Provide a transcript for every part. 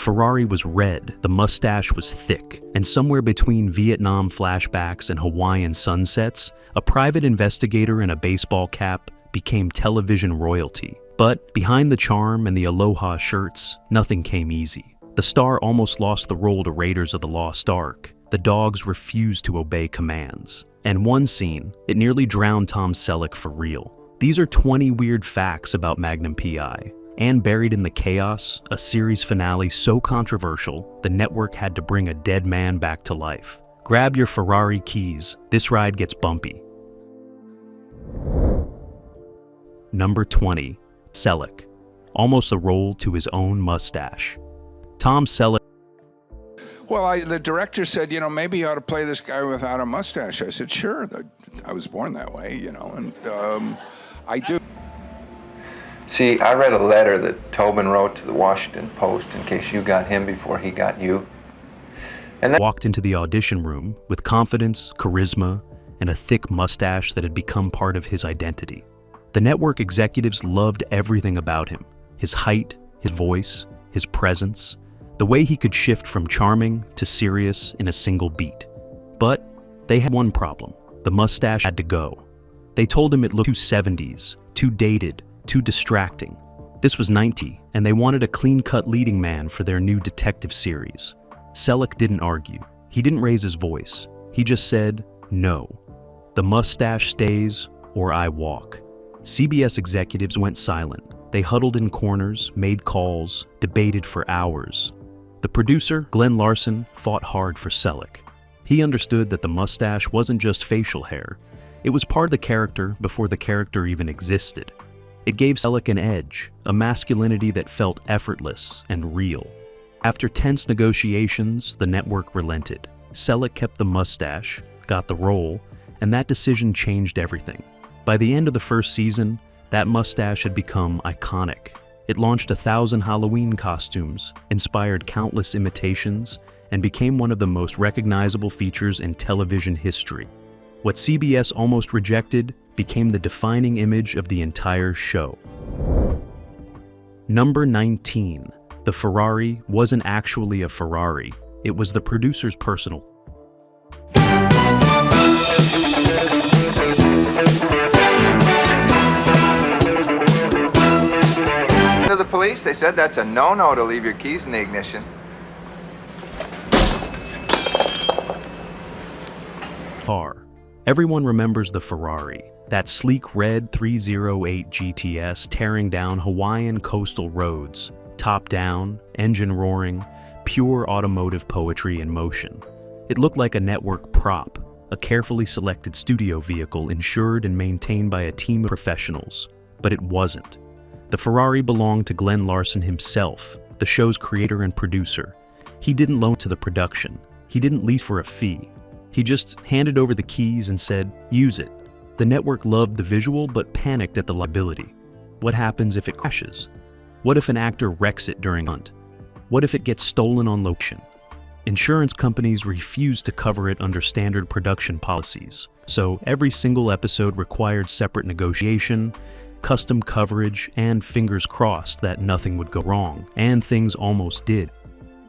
Ferrari was red, the mustache was thick, and somewhere between Vietnam flashbacks and Hawaiian sunsets, a private investigator in a baseball cap became television royalty. But behind the charm and the aloha shirts, nothing came easy. The star almost lost the role to Raiders of the Lost Ark. The dogs refused to obey commands. And one scene, it nearly drowned Tom Selleck for real. These are 20 weird facts about Magnum PI. And buried in the chaos, a series finale so controversial, the network had to bring a dead man back to life. Grab your Ferrari keys, this ride gets bumpy. Number 20. Selleck. Almost a roll to his own mustache. Tom Selleck. Well, the director said, maybe you ought to play this guy without a mustache. I said, sure, I was born that way, and I do. See, I read a letter that Tobin wrote to the Washington Post in case you got him before he got you. And then walked into the audition room with confidence, charisma, and a thick mustache that had become part of his identity. The network executives loved everything about him: his height, his voice, his presence, the way he could shift from charming to serious in a single beat. But they had one problem: the mustache had to go. They told him it looked too 70s, too dated, too distracting. This was 90, and they wanted a clean-cut leading man for their new detective series. Selleck didn't argue. He didn't raise his voice. He just said, no. The mustache stays, or I walk. CBS executives went silent. They huddled in corners, made calls, debated for hours. The producer, Glenn Larson, fought hard for Selleck. He understood that the mustache wasn't just facial hair. It was part of the character before the character even existed. It gave Selleck an edge, a masculinity that felt effortless and real. After tense negotiations, the network relented. Selleck kept the mustache, got the role, and that decision changed everything. By the end of the first season, that mustache had become iconic. It launched 1,000 Halloween costumes, inspired countless imitations, and became one of the most recognizable features in television history. What CBS almost rejected became the defining image of the entire show. Number 19. The Ferrari wasn't actually a Ferrari. It was the producer's personal. to the police, they said that's a no-no to leave your keys in the ignition. Car. Everyone remembers the Ferrari, that sleek red 308 GTS tearing down Hawaiian coastal roads, top down, engine roaring, pure automotive poetry in motion. It looked like a network prop, a carefully selected studio vehicle insured and maintained by a team of professionals. But it wasn't. The Ferrari belonged to Glenn Larson himself, the show's creator and producer. He didn't loan it to the production. He didn't lease for a fee. He just handed over the keys and said, use it. The network loved the visual but panicked at the liability. What happens if it crashes? What if an actor wrecks it during a hunt? What if it gets stolen on location? Insurance companies refused to cover it under standard production policies, so every single episode required separate negotiation, custom coverage, and fingers crossed that nothing would go wrong, and things almost did.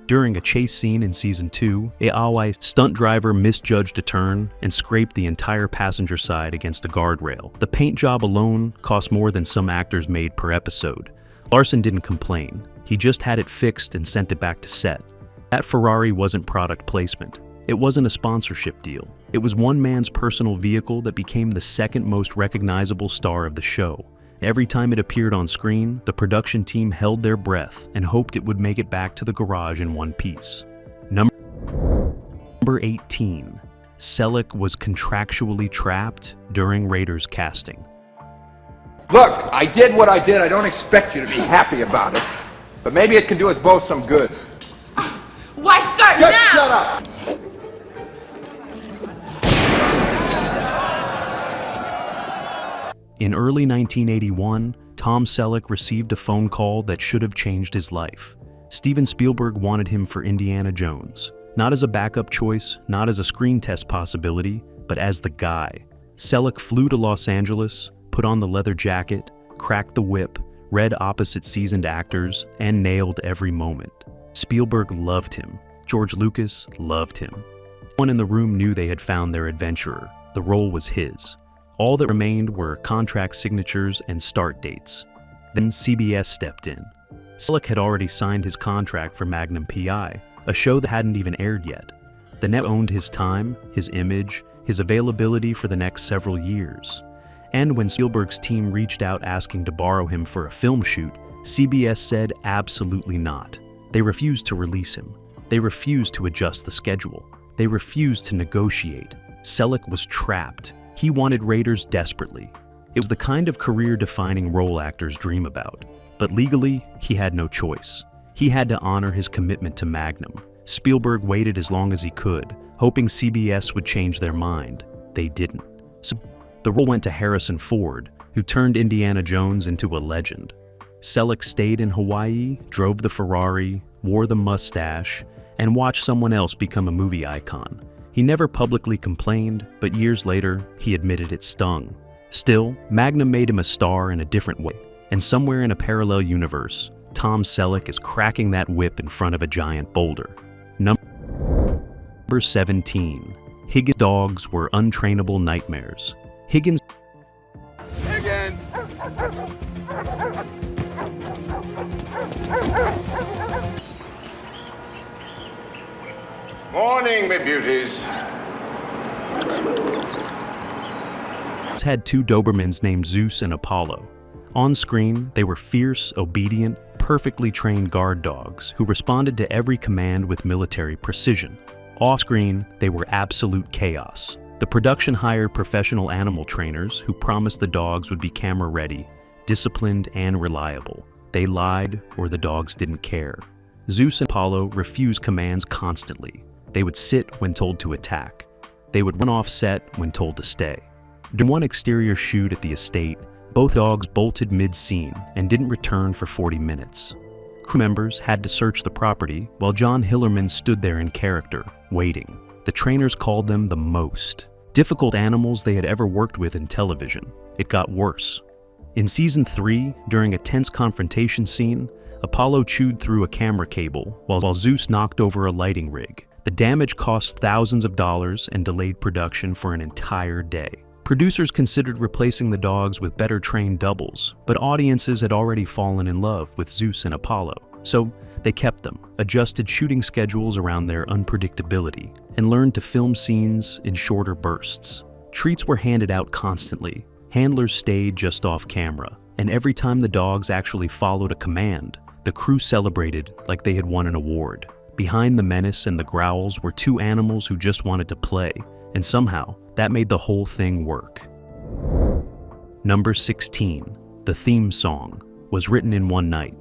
During a chase scene in Season 2, a Hawaii stunt driver misjudged a turn and scraped the entire passenger side against a guardrail. The paint job alone cost more than some actors made per episode. Larson didn't complain. He just had it fixed and sent it back to set. That Ferrari wasn't product placement. It wasn't a sponsorship deal. It was one man's personal vehicle that became the second most recognizable star of the show. Every time it appeared on screen, the production team held their breath and hoped it would make it back to the garage in one piece. Number 18. Selleck was contractually trapped during Raiders casting. Look, I did what I did. I don't expect you to be happy about it. But maybe it can do us both some good. Why start Just now? shut up! In early 1981, Tom Selleck received a phone call that should have changed his life. Steven Spielberg wanted him for Indiana Jones, not as a backup choice, not as a screen test possibility, but as the guy. Selleck flew to Los Angeles, put on the leather jacket, cracked the whip, read opposite seasoned actors, and nailed every moment. Spielberg loved him. George Lucas loved him. Everyone in the room knew they had found their adventurer. The role was his. All that remained were contract signatures and start dates. Then CBS stepped in. Selleck had already signed his contract for Magnum PI, a show that hadn't even aired yet. The net owned his time, his image, his availability for the next several years. And when Spielberg's team reached out asking to borrow him for a film shoot, CBS said absolutely not. They refused to release him. They refused to adjust the schedule. They refused to negotiate. Selleck was trapped. He wanted Raiders desperately. It was the kind of career-defining role actors dream about. But legally, he had no choice. He had to honor his commitment to Magnum. Spielberg waited as long as he could, hoping CBS would change their mind. They didn't. So the role went to Harrison Ford, who turned Indiana Jones into a legend. Selleck stayed in Hawaii, drove the Ferrari, wore the mustache, and watched someone else become a movie icon. He never publicly complained, but years later, he admitted it stung. Still, Magnum made him a star in a different way, and somewhere in a parallel universe, Tom Selleck is cracking that whip in front of a giant boulder. Number 17. Higgins' dogs were untrainable nightmares. Higgins. Morning, my beauties. Had two Dobermans named Zeus and Apollo. On screen, they were fierce, obedient, perfectly trained guard dogs who responded to every command with military precision. Off-screen, they were absolute chaos. The production hired professional animal trainers who promised the dogs would be camera-ready, disciplined, and reliable. They lied, or the dogs didn't care. Zeus and Apollo refused commands constantly. They would sit when told to attack. They would run off set when told to stay. During one exterior shoot at the estate, both dogs bolted mid-scene and didn't return for 40 minutes. Crew members had to search the property while John Hillerman stood there in character, waiting. The trainers called them the most difficult animals they had ever worked with in television. It got worse. In season 3, during a tense confrontation scene, Apollo chewed through a camera cable while Zeus knocked over a lighting rig. The damage cost thousands of dollars and delayed production for an entire day. Producers considered replacing the dogs with better trained doubles, but audiences had already fallen in love with Zeus and Apollo. So they kept them, adjusted shooting schedules around their unpredictability, and learned to film scenes in shorter bursts. Treats were handed out constantly. Handlers stayed just off camera, and every time the dogs actually followed a command, the crew celebrated like they had won an award. Behind the menace and the growls were two animals who just wanted to play, and somehow that made the whole thing work. Number 16. The theme song was written in one night.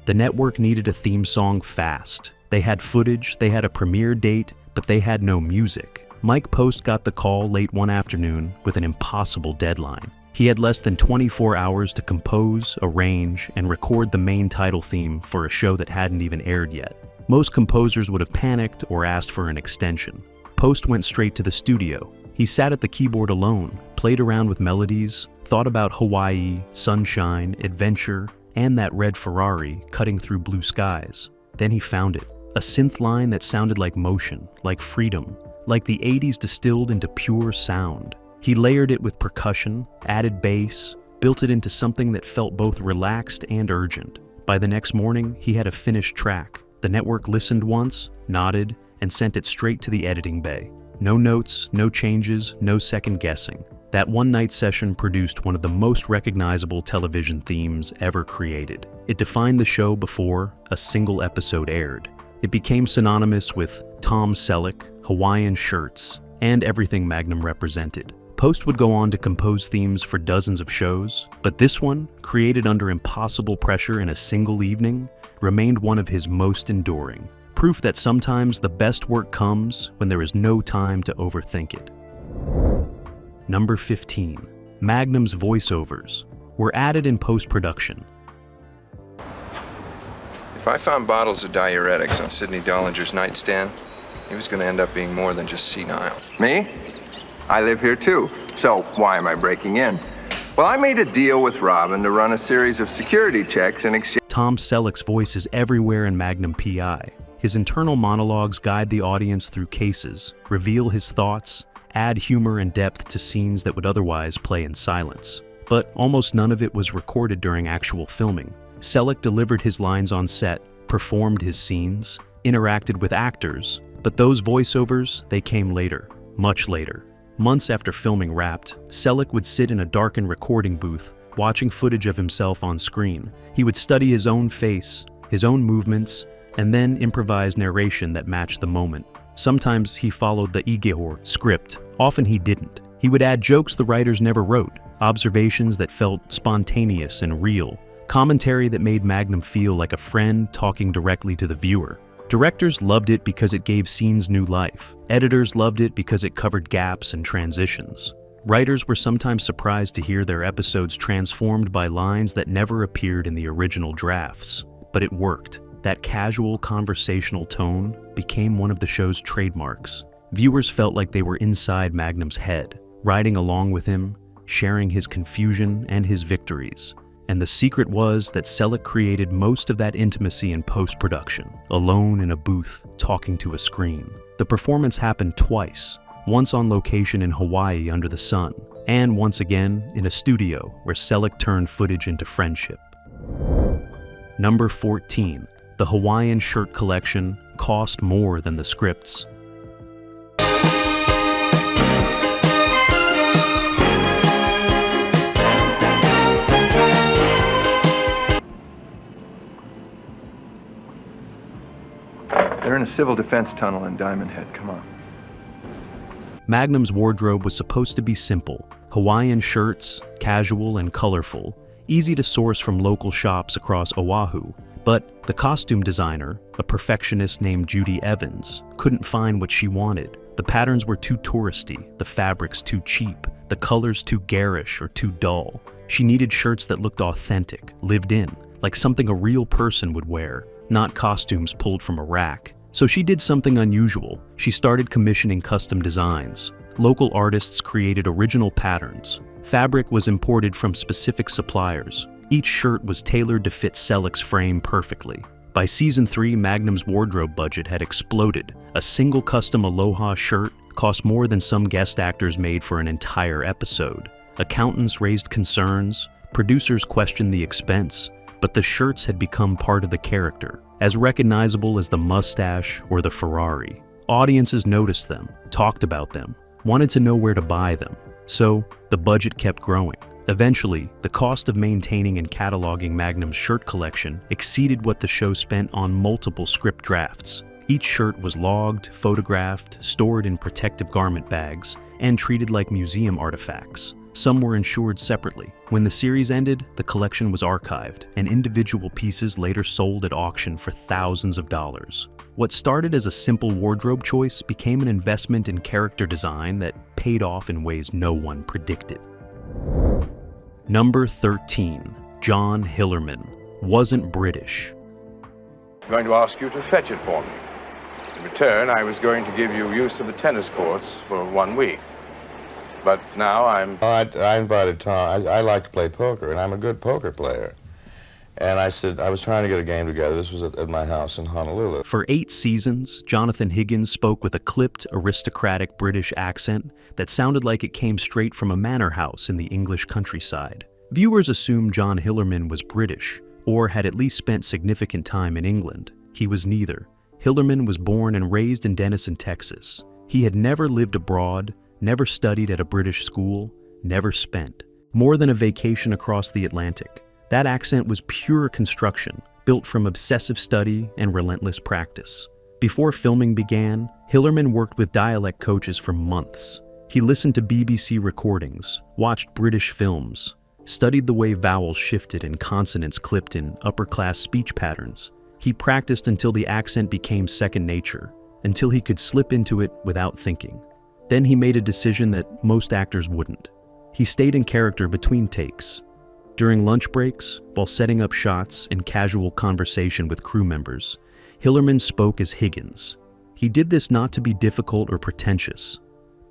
The network needed a theme song fast. They had footage, they had a premiere date, but they had no music. Mike Post got the call late one afternoon with an impossible deadline. He had less than 24 hours to compose, arrange, and record the main title theme for a show that hadn't even aired yet. Most composers would have panicked or asked for an extension. Post went straight to the studio. He sat at the keyboard alone, played around with melodies, thought about Hawaii, sunshine, adventure, and that red Ferrari cutting through blue skies. Then he found it. A synth line that sounded like motion, like freedom, like the 80s distilled into pure sound. He layered it with percussion, added bass, built it into something that felt both relaxed and urgent. By the next morning, he had a finished track. The network listened once, nodded, and sent it straight to the editing bay. No notes, no changes, no second guessing. That one-night session produced one of the most recognizable television themes ever created. It defined the show before a single episode aired. It became synonymous with Tom Selleck, Hawaiian shirts, and everything Magnum represented. Post would go on to compose themes for dozens of shows, but this one, created under impossible pressure in a single evening, remained one of his most enduring. Proof that sometimes the best work comes when there is no time to overthink it. Number 15. Magnum's voiceovers were added in post-production. If I found bottles of diuretics on Sidney Dollinger's nightstand, he was going to end up being more than just senile. Me? I live here too. So why am I breaking in? Well, I made a deal with Robin to run a series of security checks in exchange. Tom Selleck's voice is everywhere in Magnum P.I. His internal monologues guide the audience through cases, reveal his thoughts, add humor and depth to scenes that would otherwise play in silence. But almost none of it was recorded during actual filming. Selleck delivered his lines on set, performed his scenes, interacted with actors, but those voiceovers, they came later, much later. Months after filming wrapped, Selleck would sit in a darkened recording booth, watching footage of himself on screen. He would study his own face, his own movements, and then improvise narration that matched the moment. Sometimes he followed the Igehor script, often he didn't. He would add jokes the writers never wrote, observations that felt spontaneous and real, commentary that made Magnum feel like a friend talking directly to the viewer. Directors loved it because it gave scenes new life. Editors loved it because it covered gaps and transitions. Writers were sometimes surprised to hear their episodes transformed by lines that never appeared in the original drafts. But it worked. That casual conversational tone became one of the show's trademarks. Viewers felt like they were inside Magnum's head, riding along with him, sharing his confusion and his victories. And the secret was that Selleck created most of that intimacy in post-production, alone in a booth, talking to a screen. The performance happened twice, once on location in Hawaii under the sun, and once again in a studio where Selleck turned footage into friendship. Number 14. The Hawaiian shirt collection cost more than the scripts. They're in a civil defense tunnel in Diamond Head. Come on. Magnum's wardrobe was supposed to be simple. Hawaiian shirts, casual and colorful, easy to source from local shops across Oahu. But the costume designer, a perfectionist named Judy Evans, couldn't find what she wanted. The patterns were too touristy, the fabrics too cheap, the colors too garish or too dull. She needed shirts that looked authentic, lived in, like something a real person would wear, not costumes pulled from a rack. So she did something unusual. She started commissioning custom designs. Local artists created original patterns. Fabric was imported from specific suppliers. Each shirt was tailored to fit Selleck's frame perfectly. By season 3, Magnum's wardrobe budget had exploded. A single custom Aloha shirt cost more than some guest actors made for an entire episode. Accountants raised concerns, producers questioned the expense, but the shirts had become part of the character, as recognizable as the mustache or the Ferrari. Audiences noticed them, talked about them, wanted to know where to buy them. So the budget kept growing. Eventually, the cost of maintaining and cataloging Magnum's shirt collection exceeded what the show spent on multiple script drafts. Each shirt was logged, photographed, stored in protective garment bags, and treated like museum artifacts. Some were insured separately. When the series ended, the collection was archived, and individual pieces later sold at auction for thousands of dollars. What started as a simple wardrobe choice became an investment in character design that paid off in ways no one predicted. Number 13. John Hillerman. Wasn't British. I'm going to ask you to fetch it for me. In return, I was going to give you use of the tennis courts for 1 week. But now I invited Tom. I like to play poker, and I'm a good poker player. And I said, I was trying to get a game together. This was at my house in Honolulu. For 8 seasons, Jonathan Higgins spoke with a clipped, aristocratic British accent that sounded like it came straight from a manor house in the English countryside. Viewers assumed John Hillerman was British, or had at least spent significant time in England. He was neither. Hillerman was born and raised in Denison, Texas. He had never lived abroad, never studied at a British school, never spent more than a vacation across the Atlantic. That accent was pure construction, built from obsessive study and relentless practice. Before filming began, Hillerman worked with dialect coaches for months. He listened to BBC recordings, watched British films, studied the way vowels shifted and consonants clipped in upper-class speech patterns. He practiced until the accent became second nature, until he could slip into it without thinking. Then he made a decision that most actors wouldn't. He stayed in character between takes. During lunch breaks, while setting up shots in casual conversation with crew members, Hillerman spoke as Higgins. He did this not to be difficult or pretentious,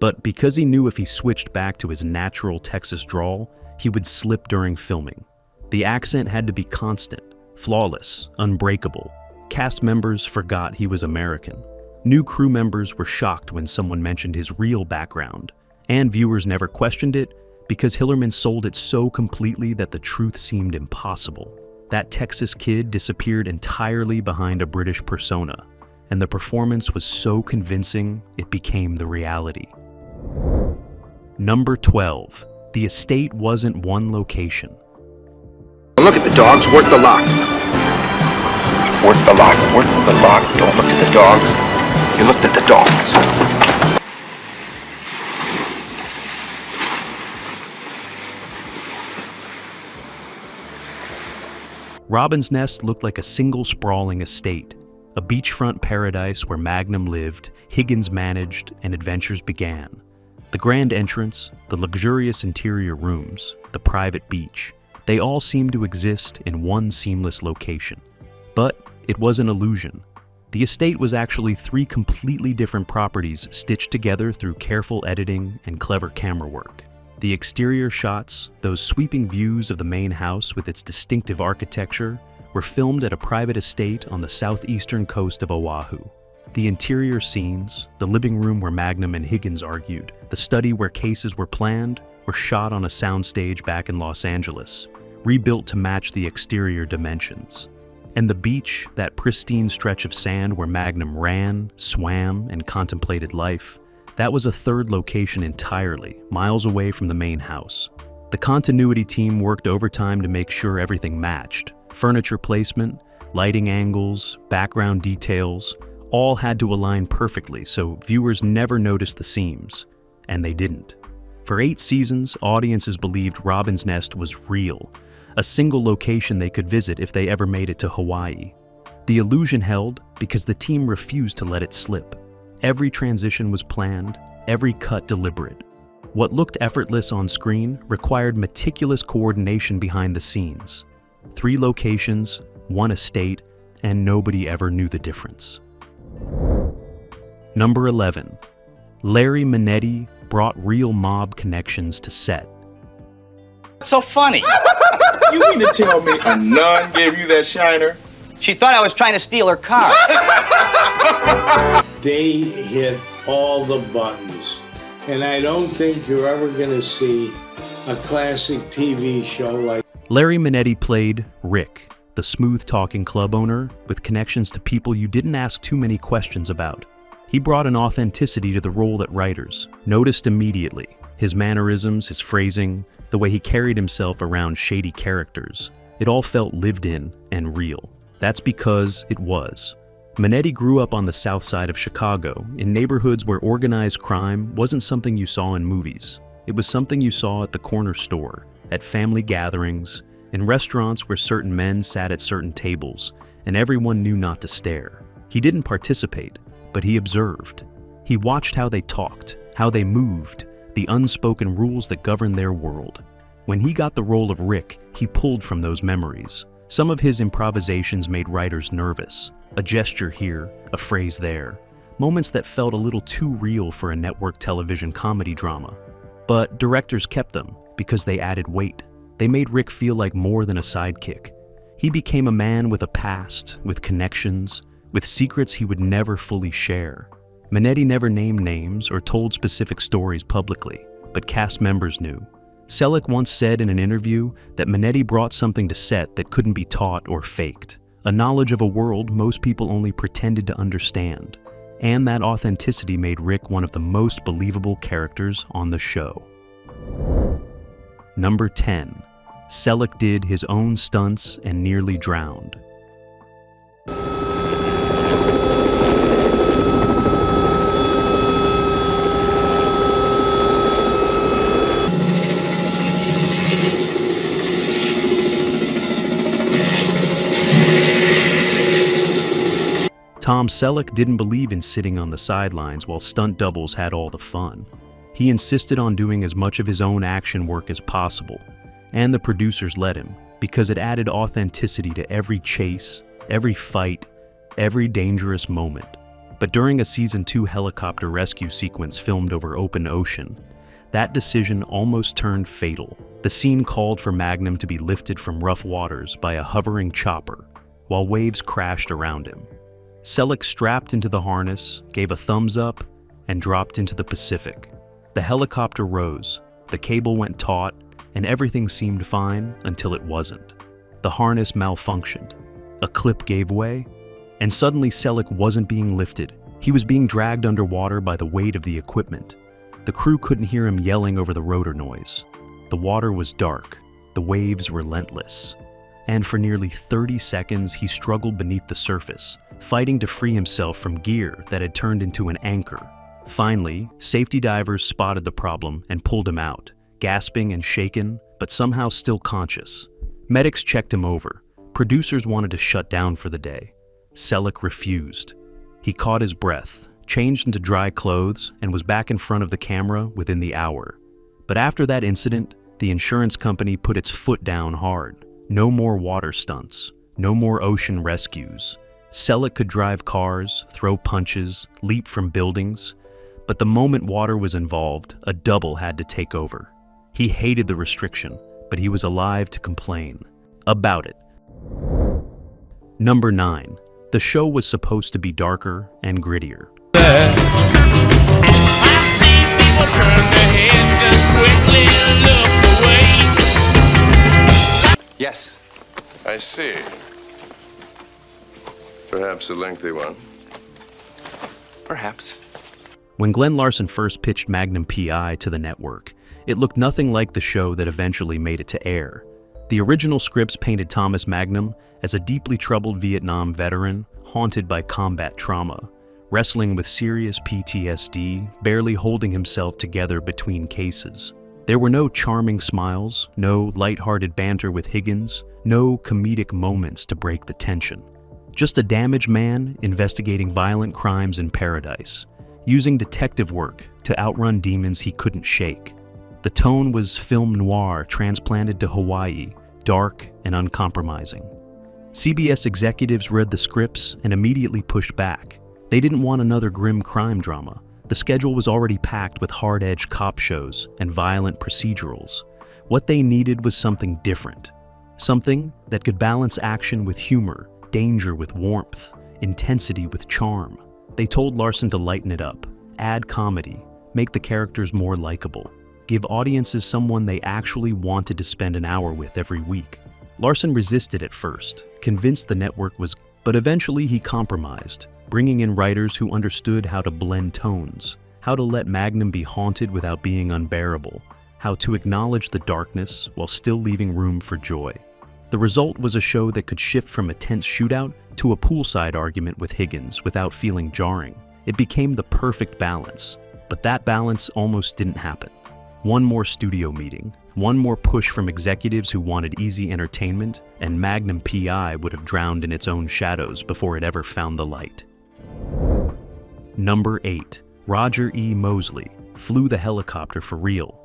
but because he knew if he switched back to his natural Texas drawl, he would slip during filming. The accent had to be constant, flawless, unbreakable. Cast members forgot he was American. New crew members were shocked when someone mentioned his real background, and viewers never questioned it because Hillerman sold it so completely that the truth seemed impossible. That Texas kid disappeared entirely behind a British persona, and the performance was so convincing it became the reality. Number 12. The estate wasn't one location. Look at the dogs, work the lock. Work the lock, work the lock. Don't look at the dogs. You looked at the dogs. Robin's Nest looked like a single sprawling estate, a beachfront paradise where Magnum lived, Higgins managed, and adventures began. The grand entrance, the luxurious interior rooms, the private beach, they all seemed to exist in one seamless location. But it was an illusion. The estate was actually 3 completely different properties stitched together through careful editing and clever camera work. The exterior shots, those sweeping views of the main house with its distinctive architecture, were filmed at a private estate on the southeastern coast of Oahu. The interior scenes, the living room where Magnum and Higgins argued, the study where cases were planned, were shot on a soundstage back in Los Angeles, rebuilt to match the exterior dimensions. And the beach, that pristine stretch of sand where Magnum ran, swam, and contemplated life, that was a third location entirely, miles away from the main house. The continuity team worked overtime to make sure everything matched. Furniture placement, lighting angles, background details, all had to align perfectly so viewers never noticed the seams. And they didn't. For 8 seasons, audiences believed Robin's Nest was real, a single location they could visit if they ever made it to Hawaii. The illusion held because the team refused to let it slip. Every transition was planned, every cut deliberate. What looked effortless on screen required meticulous coordination behind the scenes. 3 locations, 1 estate, and nobody ever knew the difference. Number 11. Larry Manetti brought real mob connections to set. What's so funny? You mean to tell me a nun gave you that shiner? She thought I was trying to steal her car. They hit all the buttons. And I don't think you're ever going to see a classic TV show like... Larry Manetti played Rick, the smooth-talking club owner with connections to people you didn't ask too many questions about. He brought an authenticity to the role that writers noticed immediately. His mannerisms, his phrasing, the way he carried himself around shady characters. It all felt lived in and real. That's because it was. Manetti grew up on the south side of Chicago, in neighborhoods where organized crime wasn't something you saw in movies. It was something you saw at the corner store, at family gatherings, in restaurants where certain men sat at certain tables, and everyone knew not to stare. He didn't participate, but he observed. He watched how they talked, how they moved, the unspoken rules that governed their world. When he got the role of Rick, he pulled from those memories. Some of his improvisations made writers nervous. A gesture here, a phrase there. Moments that felt a little too real for a network television comedy drama. But directors kept them because they added weight. They made Rick feel like more than a sidekick. He became a man with a past, with connections, with secrets he would never fully share. Manetti never named names or told specific stories publicly, but cast members knew. Selleck once said in an interview that Manetti brought something to set that couldn't be taught or faked, a knowledge of a world most people only pretended to understand, and that authenticity made Rick one of the most believable characters on the show. Number 10. Selleck did his own stunts and nearly drowned. Tom Selleck didn't believe in sitting on the sidelines while stunt doubles had all the fun. He insisted on doing as much of his own action work as possible. And the producers let him, because it added authenticity to every chase, every fight, every dangerous moment. But during a Season 2 helicopter rescue sequence filmed over open ocean, that decision almost turned fatal. The scene called for Magnum to be lifted from rough waters by a hovering chopper, while waves crashed around him. Selleck strapped into the harness, gave a thumbs up, and dropped into the Pacific. The helicopter rose, the cable went taut, and everything seemed fine until it wasn't. The harness malfunctioned. A clip gave way, and suddenly Selleck wasn't being lifted. He was being dragged underwater by the weight of the equipment. The crew couldn't hear him yelling over the rotor noise. The water was dark, the waves relentless. And for nearly 30 seconds, he struggled beneath the surface, fighting to free himself from gear that had turned into an anchor. Finally, safety divers spotted the problem and pulled him out, gasping and shaken, but somehow still conscious. Medics checked him over. Producers wanted to shut down for the day. Selleck refused. He caught his breath, changed into dry clothes, and was back in front of the camera within the hour. But after that incident, the insurance company put its foot down hard. No more water stunts, no more ocean rescues. Selleck could drive cars, throw punches, leap from buildings, but the moment water was involved, a double had to take over. He hated the restriction, but he was alive to complain about it. Number 9. The show was supposed to be darker and grittier. Yes. I see. Perhaps a lengthy one. Perhaps. When Glenn Larson first pitched Magnum P.I. to the network, it looked nothing like the show that eventually made it to air. The original scripts painted Thomas Magnum as a deeply troubled Vietnam veteran, haunted by combat trauma, wrestling with serious PTSD, barely holding himself together between cases. There were no charming smiles, no lighthearted banter with Higgins, no comedic moments to break the tension. Just a damaged man investigating violent crimes in paradise, using detective work to outrun demons he couldn't shake. The tone was film noir transplanted to Hawaii, dark and uncompromising. CBS executives read the scripts and immediately pushed back. They didn't want another grim crime drama. The schedule was already packed with hard-edged cop shows and violent procedurals. What they needed was something different. Something that could balance action with humor, danger with warmth, intensity with charm. They told Larson to lighten it up, add comedy, make the characters more likable, give audiences someone they actually wanted to spend an hour with every week. Larson resisted at first, convinced the network was, but eventually he compromised, bringing in writers who understood how to blend tones, how to let Magnum be haunted without being unbearable, how to acknowledge the darkness while still leaving room for joy. The result was a show that could shift from a tense shootout to a poolside argument with Higgins without feeling jarring. It became the perfect balance, but that balance almost didn't happen. One more studio meeting, one more push from executives who wanted easy entertainment, and Magnum P.I. would have drowned in its own shadows before it ever found the light. Number 8. Roger E. Mosley flew the helicopter for real.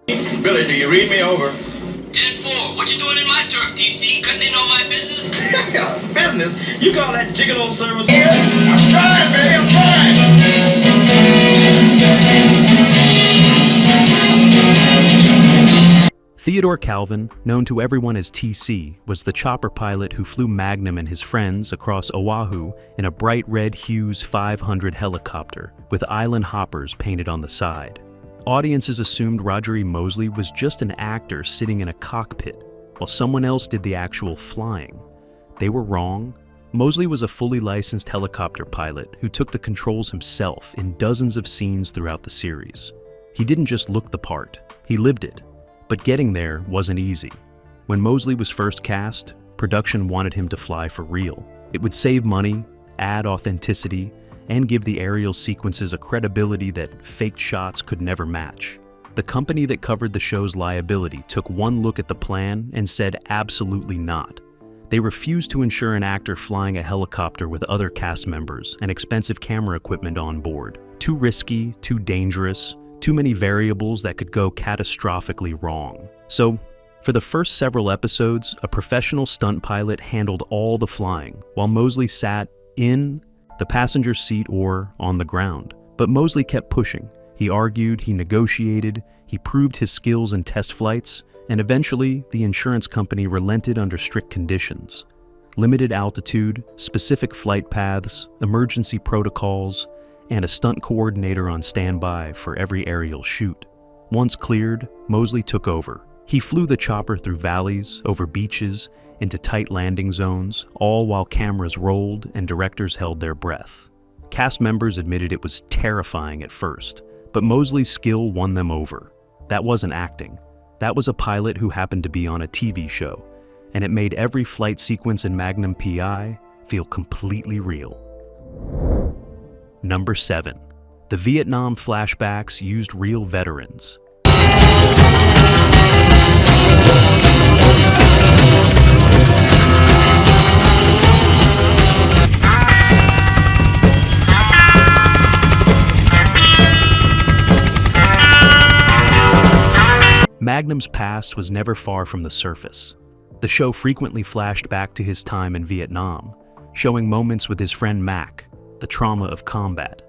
Billy, do you read me over? 10-4, what you doing in my turf, TC? Cutting in on my business? Business? You call that gigolo service? I'm trying, baby, I'm trying. Theodore Calvin, known to everyone as TC, was the chopper pilot who flew Magnum and his friends across Oahu in a bright red Hughes 500 helicopter with island hoppers painted on the side. Audiences assumed Roger E. Mosley was just an actor sitting in a cockpit, while someone else did the actual flying. They were wrong. Mosley was a fully licensed helicopter pilot who took the controls himself in dozens of scenes throughout the series. He didn't just look the part, he lived it. But getting there wasn't easy. When Mosley was first cast, production wanted him to fly for real. It would save money, add authenticity, and give the aerial sequences a credibility that faked shots could never match. The company that covered the show's liability took one look at the plan and said absolutely not. They refused to insure an actor flying a helicopter with other cast members and expensive camera equipment on board. Too risky, too dangerous, too many variables that could go catastrophically wrong. So, for the first several episodes, a professional stunt pilot handled all the flying, while Mosley sat in the passenger seat or on the ground. But Mosley kept pushing. He argued, he negotiated, he proved his skills in test flights, and eventually the insurance company relented under strict conditions. Limited altitude, specific flight paths, emergency protocols, and a stunt coordinator on standby for every aerial shoot. Once cleared, Mosley took over. He flew the chopper through valleys, over beaches, into tight landing zones, all while cameras rolled and directors held their breath. Cast members admitted it was terrifying at first, but Mosley's skill won them over. That wasn't acting. That was a pilot who happened to be on a TV show, and it made every flight sequence in Magnum PI feel completely real. Number 7. The Vietnam flashbacks used real veterans. Magnum's past was never far from the surface. The show frequently flashed back to his time in Vietnam, showing moments with his friend Mac, the trauma of combat,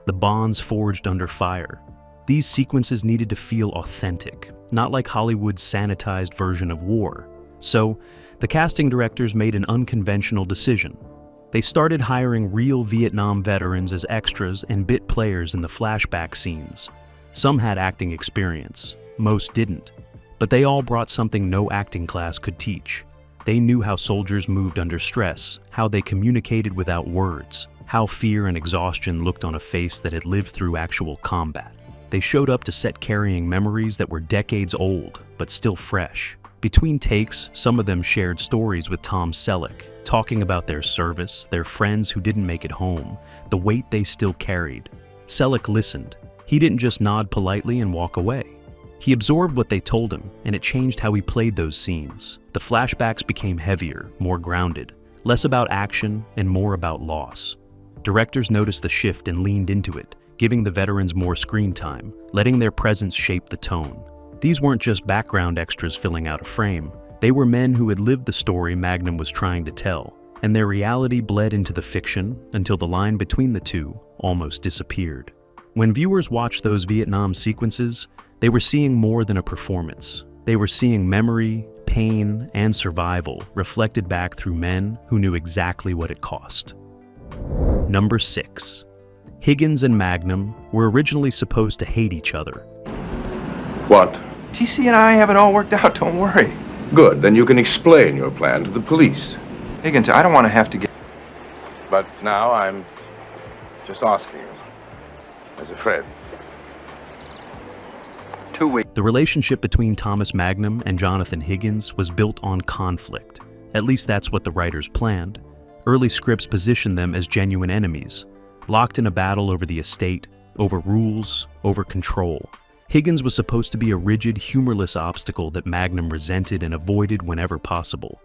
the bonds forged under fire. These sequences needed to feel authentic, not like Hollywood's sanitized version of war. So, the casting directors made an unconventional decision. They started hiring real Vietnam veterans as extras and bit players in the flashback scenes. Some had acting experience, most didn't, but they all brought something no acting class could teach. They knew how soldiers moved under stress, how they communicated without words, how fear and exhaustion looked on a face that had lived through actual combat. They showed up to set carrying memories that were decades old, but still fresh. Between takes, some of them shared stories with Tom Selleck, talking about their service, their friends who didn't make it home, the weight they still carried. Selleck listened. He didn't just nod politely and walk away. He absorbed what they told him, and it changed how he played those scenes. The flashbacks became heavier, more grounded, less about action and more about loss. Directors noticed the shift and leaned into it, giving the veterans more screen time, letting their presence shape the tone. These weren't just background extras filling out a frame. They were men who had lived the story Magnum was trying to tell, and their reality bled into the fiction until the line between the two almost disappeared. When viewers watched those Vietnam sequences, they were seeing more than a performance. They were seeing memory, pain, and survival reflected back through men who knew exactly what it cost. Number 6. Higgins and Magnum were originally supposed to hate each other. What? TC and I have it all worked out, don't worry. Good, then you can explain your plan to the police. Higgins, I don't want to have to get... But now I'm just asking you, as a friend. 2 weeks. The relationship between Thomas Magnum and Jonathan Higgins was built on conflict. At least that's what the writers planned. Early scripts positioned them as genuine enemies, locked in a battle over the estate, over rules, over control. Higgins was supposed to be a rigid, humorless obstacle that Magnum resented and avoided whenever possible.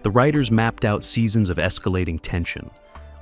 The writers mapped out seasons of escalating tension,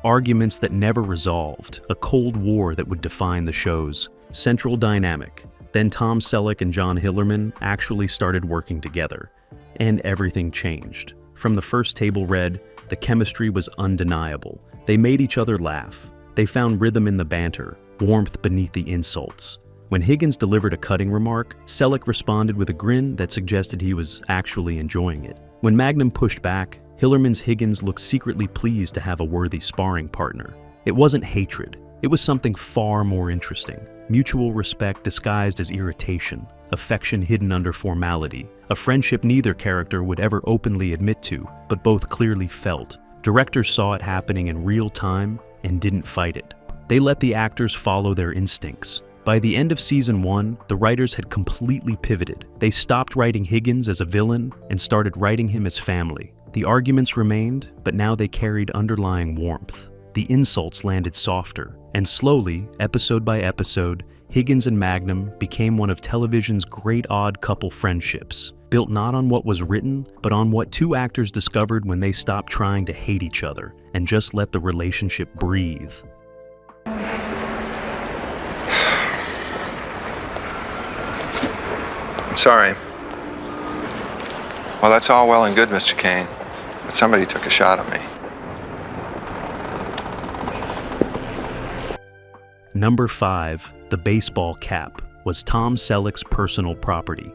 arguments that never resolved, a cold war that would define the show's central dynamic. Then Tom Selleck and John Hillerman actually started working together, and everything changed. From the first table read, the chemistry was undeniable. They made each other laugh. They found rhythm in the banter, warmth beneath the insults. When Higgins delivered a cutting remark, Selleck responded with a grin that suggested he was actually enjoying it. When Magnum pushed back, Hillerman's Higgins looked secretly pleased to have a worthy sparring partner. It wasn't hatred. It was something far more interesting. Mutual respect disguised as irritation, affection hidden under formality, a friendship neither character would ever openly admit to, but both clearly felt. Directors saw it happening in real time and didn't fight it. They let the actors follow their instincts. By the end of season 1, the writers had completely pivoted. They stopped writing Higgins as a villain and started writing him as family. The arguments remained, but now they carried underlying warmth. The insults landed softer, and slowly, episode by episode, Higgins and Magnum became one of television's great odd couple friendships, built not on what was written, but on what two actors discovered when they stopped trying to hate each other and just let the relationship breathe. I'm sorry. Well, that's all well and good, Mr. Kane, but somebody took a shot at me. Number 5, the baseball cap, was Tom Selleck's personal property.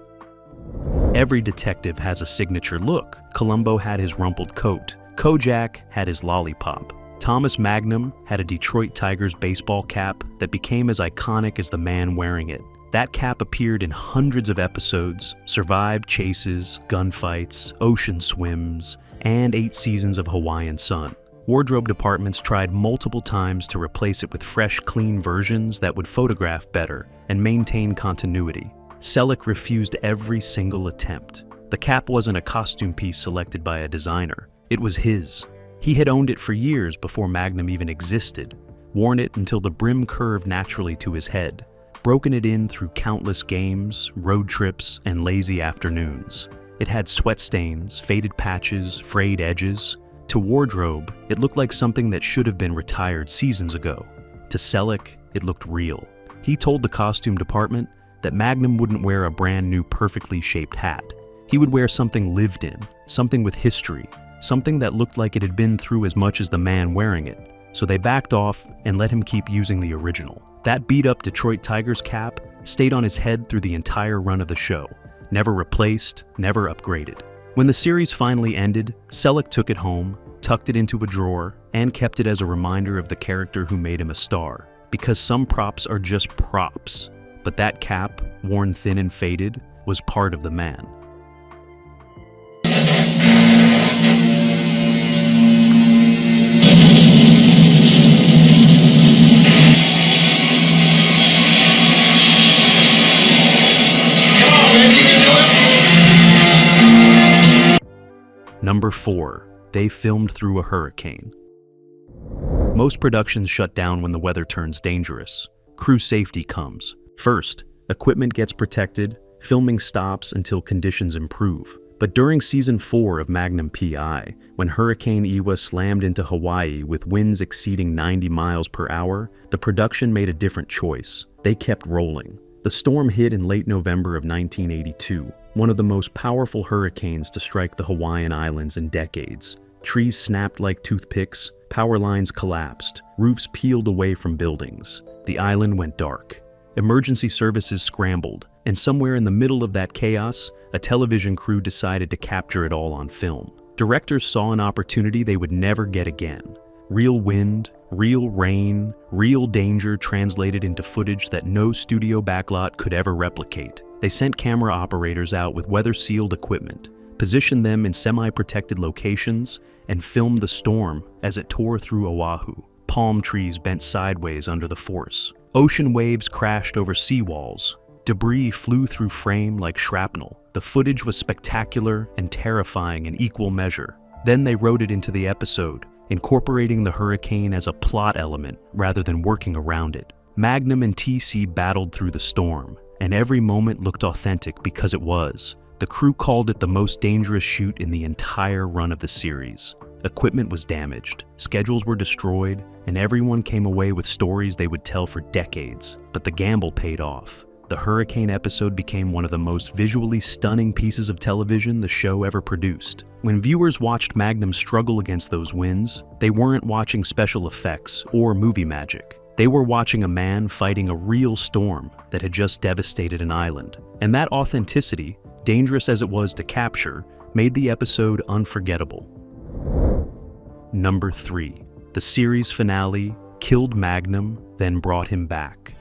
Every detective has a signature look. Columbo had his rumpled coat. Kojak had his lollipop. Thomas Magnum had a Detroit Tigers baseball cap that became as iconic as the man wearing it. That cap appeared in hundreds of episodes, survived chases, gunfights, ocean swims, and 8 seasons of Hawaiian Sun. Wardrobe departments tried multiple times to replace it with fresh, clean versions that would photograph better and maintain continuity. Selleck refused every single attempt. The cap wasn't a costume piece selected by a designer. It was his. He had owned it for years before Magnum even existed, worn it until the brim curved naturally to his head, broken it in through countless games, road trips, and lazy afternoons. It had sweat stains, faded patches, frayed edges. To wardrobe, it looked like something that should have been retired seasons ago. To Selleck, it looked real. He told the costume department that Magnum wouldn't wear a brand new perfectly shaped hat. He would wear something lived in, something with history, something that looked like it had been through as much as the man wearing it. So they backed off and let him keep using the original. That beat-up Detroit Tigers cap stayed on his head through the entire run of the show, never replaced, never upgraded. When the series finally ended, Selleck took it home, tucked it into a drawer, and kept it as a reminder of the character who made him a star. Because some props are just props. But that cap, worn thin and faded, was part of the man. Number 4, they filmed through a hurricane. Most productions shut down when the weather turns dangerous. Crew safety comes. First, equipment gets protected, filming stops until conditions improve. But during season 4 of Magnum P.I., when Hurricane Iwa slammed into Hawaii with winds exceeding 90 miles per hour, the production made a different choice. They kept rolling. The storm hit in late November of 1982, one of the most powerful hurricanes to strike the Hawaiian Islands in decades. Trees snapped like toothpicks, power lines collapsed, roofs peeled away from buildings. The island went dark. Emergency services scrambled, and somewhere in the middle of that chaos, a television crew decided to capture it all on film. Directors saw an opportunity they would never get again. Real wind, real rain, real danger translated into footage that no studio backlot could ever replicate. They sent camera operators out with weather-sealed equipment, positioned them in semi-protected locations, and filmed the storm as it tore through Oahu. Palm trees bent sideways under the force. Ocean waves crashed over seawalls. Debris flew through frame like shrapnel. The footage was spectacular and terrifying in equal measure. Then they wrote it into the episode, incorporating the hurricane as a plot element rather than working around it. Magnum and TC battled through the storm, and every moment looked authentic because it was. The crew called it the most dangerous shoot in the entire run of the series. Equipment was damaged, schedules were destroyed, and everyone came away with stories they would tell for decades. But the gamble paid off. The hurricane episode became one of the most visually stunning pieces of television the show ever produced. When viewers watched Magnum struggle against those winds, they weren't watching special effects or movie magic. They were watching a man fighting a real storm that had just devastated an island. And that authenticity, dangerous as it was to capture, made the episode unforgettable. Number 3. The series finale killed Magnum, then brought him back.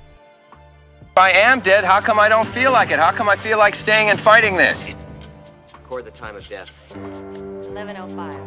If I am dead, how come I don't feel like it? How come I feel like staying and fighting this? Record the time of death. 11:05.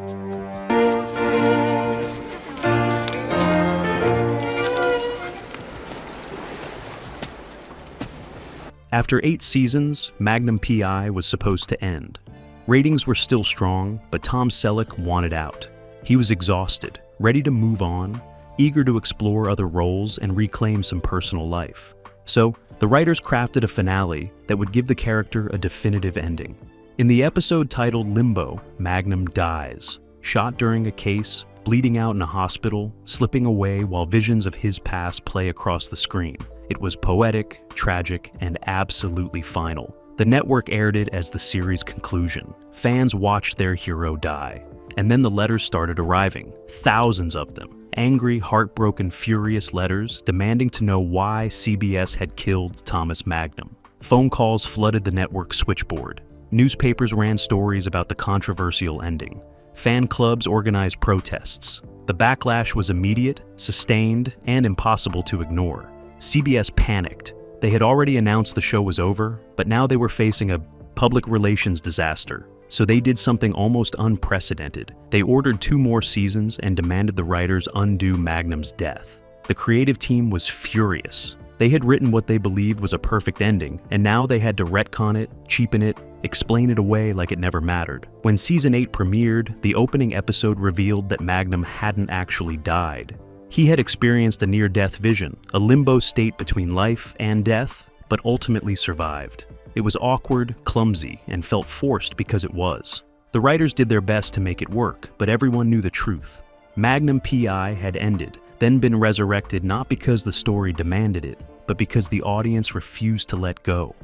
After 8 seasons, Magnum P.I. was supposed to end. Ratings were still strong, but Tom Selleck wanted out. He was exhausted, ready to move on, eager to explore other roles and reclaim some personal life. So, the writers crafted a finale that would give the character a definitive ending. In the episode titled Limbo, Magnum dies, shot during a case, bleeding out in a hospital, slipping away while visions of his past play across the screen. It was poetic, tragic, and absolutely final. The network aired it as the series' conclusion. Fans watched their hero die. And then the letters started arriving, thousands of them. Angry, heartbroken, furious letters demanding to know why CBS had killed Thomas Magnum. Phone calls flooded the network's switchboard. Newspapers ran stories about the controversial ending. Fan clubs organized protests. The backlash was immediate, sustained, and impossible to ignore. CBS panicked. They had already announced the show was over, but now they were facing a public relations disaster. So they did something almost unprecedented. They ordered 2 more seasons and demanded the writers undo Magnum's death. The creative team was furious. They had written what they believed was a perfect ending, and now they had to retcon it, cheapen it, explain it away like it never mattered. When Season 8 premiered, the opening episode revealed that Magnum hadn't actually died. He had experienced a near-death vision, a limbo state between life and death, but ultimately survived. It was awkward, clumsy, and felt forced because it was. The writers did their best to make it work, but everyone knew the truth. Magnum P.I. had ended, then been resurrected not because the story demanded it, but because the audience refused to let go.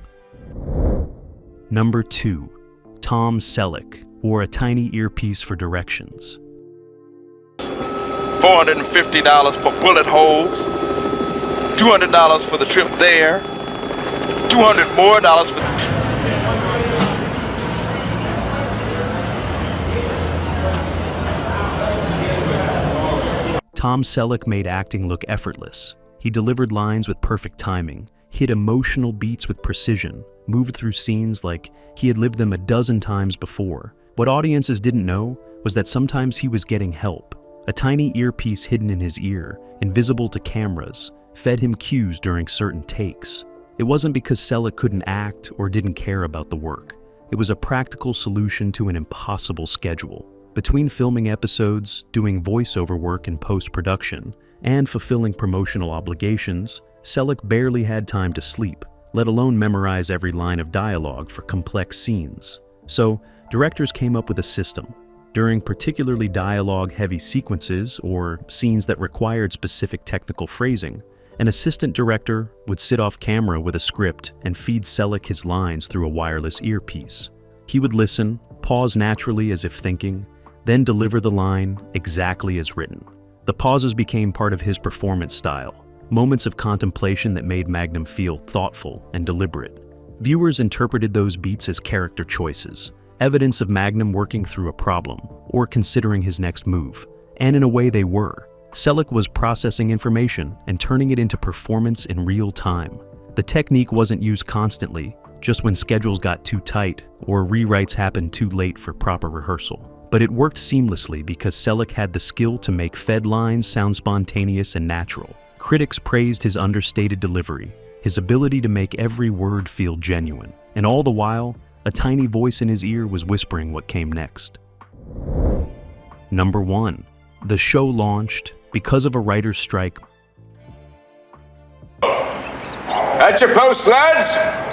Number 2. Tom Selleck wore a tiny earpiece for directions. $450 for bullet holes, $200 for the trip there, $200 more for Tom Selleck made acting look effortless. He delivered lines with perfect timing, hit emotional beats with precision, moved through scenes like he had lived them a dozen times before. What audiences didn't know was that sometimes he was getting help. A tiny earpiece hidden in his ear, invisible to cameras, fed him cues during certain takes. It wasn't because Selleck couldn't act or didn't care about the work. It was a practical solution to an impossible schedule. Between filming episodes, doing voiceover work in post-production, and fulfilling promotional obligations, Selleck barely had time to sleep, let alone memorize every line of dialogue for complex scenes. So, directors came up with a system. During particularly dialogue-heavy sequences or scenes that required specific technical phrasing, an assistant director would sit off camera with a script and feed Selleck his lines through a wireless earpiece. He would listen, pause naturally as if thinking, then deliver the line exactly as written. The pauses became part of his performance style, moments of contemplation that made Magnum feel thoughtful and deliberate. Viewers interpreted those beats as character choices, evidence of Magnum working through a problem or considering his next move. And in a way they were. Selleck was processing information and turning it into performance in real time. The technique wasn't used constantly, just when schedules got too tight or rewrites happened too late for proper rehearsal. But it worked seamlessly because Selleck had the skill to make fed lines sound spontaneous and natural. Critics praised his understated delivery, his ability to make every word feel genuine, and all the while, a tiny voice in his ear was whispering what came next. Number 1. The show launched because of a writer's strike. At your post, lads!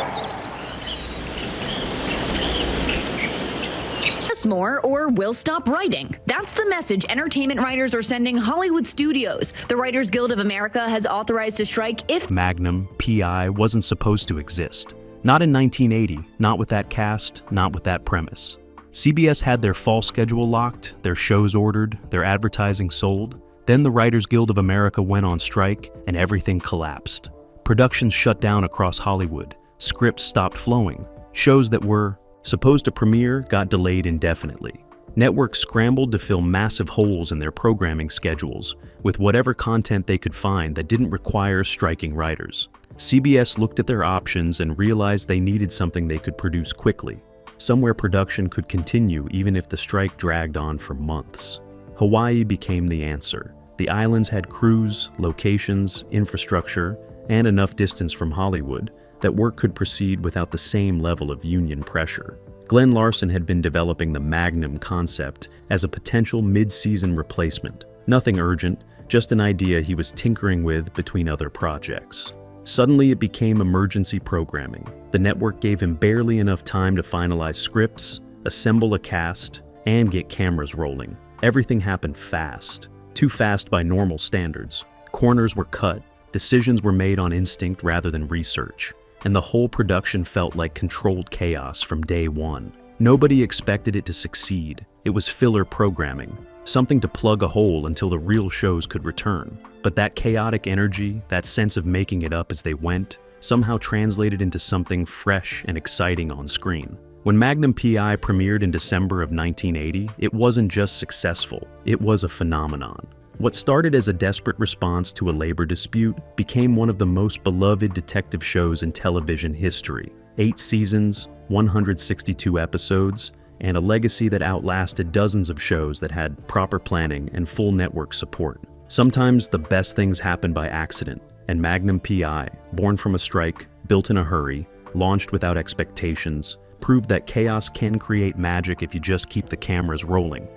More or we'll stop writing. That's the message entertainment writers are sending Hollywood studios. The Writers Guild of America has authorized a strike if Magnum P.I. wasn't supposed to exist. Not in 1980, not with that cast, not with that premise. CBS had their fall schedule locked, their shows ordered, their advertising sold. Then the Writers Guild of America went on strike and everything collapsed. Productions shut down across Hollywood. Scripts stopped flowing. Shows that were supposed to premiere got delayed indefinitely. Networks scrambled to fill massive holes in their programming schedules with whatever content they could find that didn't require striking writers. CBS looked at their options and realized they needed something they could produce quickly, somewhere production could continue even if the strike dragged on for months. Hawaii became the answer. The islands had crews, locations, infrastructure, and enough distance from Hollywood that work could proceed without the same level of union pressure. Glenn Larson had been developing the Magnum concept as a potential mid-season replacement. Nothing urgent, just an idea he was tinkering with between other projects. Suddenly it became emergency programming. The network gave him barely enough time to finalize scripts, assemble a cast, and get cameras rolling. Everything happened fast. Too fast by normal standards. Corners were cut, Decisions were made on instinct rather than research, and the whole production felt like controlled chaos from day one. Nobody expected it to succeed. It was filler programming, something to plug a hole until the real shows could return. But that chaotic energy, that sense of making it up as they went, somehow translated into something fresh and exciting on screen. When Magnum P.I. premiered in December of 1980, it wasn't just successful, it was a phenomenon. What started as a desperate response to a labor dispute became one of the most beloved detective shows in television history. 8 seasons, 162 episodes, and a legacy that outlasted dozens of shows that had proper planning and full network support. Sometimes the best things happen by accident, and Magnum P.I., born from a strike, built in a hurry, launched without expectations, proved that chaos can create magic if you just keep the cameras rolling.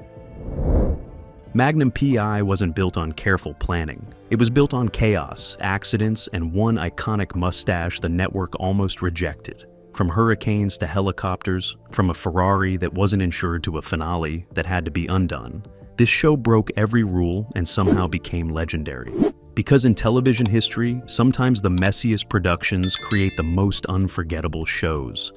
Magnum P.I. wasn't built on careful planning. It was built on chaos, accidents, and one iconic mustache the network almost rejected. From hurricanes to helicopters, from a Ferrari that wasn't insured to a finale that had to be undone, this show broke every rule and somehow became legendary. Because in television history, sometimes the messiest productions create the most unforgettable shows.